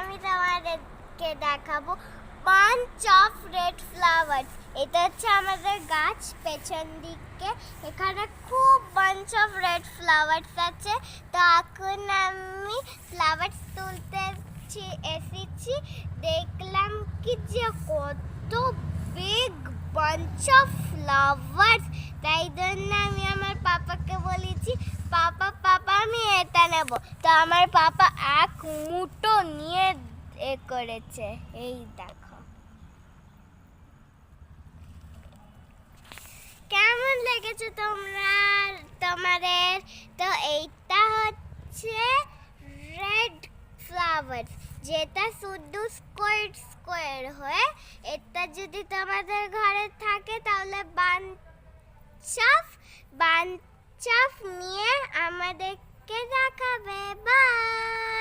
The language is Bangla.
আমি তোমাদেরকে দেখাবো বাঞ্চ অফ রেড ফ্লাওয়ার্স। এটা হচ্ছে আমাদের গাছ পেছন দিকে, এখানে খুব বাঞ্চ অফ রেড ফ্লাওয়ার্স আছে। তো এখন আমি ফ্লাওয়ার্স তুলতে এসেছি, দেখলাম কি যে কত বিগ বাঞ্চ অফ ফ্লাওয়ার্স। তাই জন্য আমি আমার পাপাকে বলেছি, পাপা পাপা আমি এটা নেব। তো আমার পাপা এক মুঠো নিয়ে করেছে, এই দেখো। কেমন লেগেছে তোমাদের? তো এইটা হচ্ছে রেড ফ্লাওয়ার্স, যেটা শুধু স্কোয়ার স্কোয়ার হয়ে। এটা যদি তোমাদের ঘরে থাকে তাহলে বাঞ্চ অফ নিয়ে আমাদেরকে দেখাবে। বাই।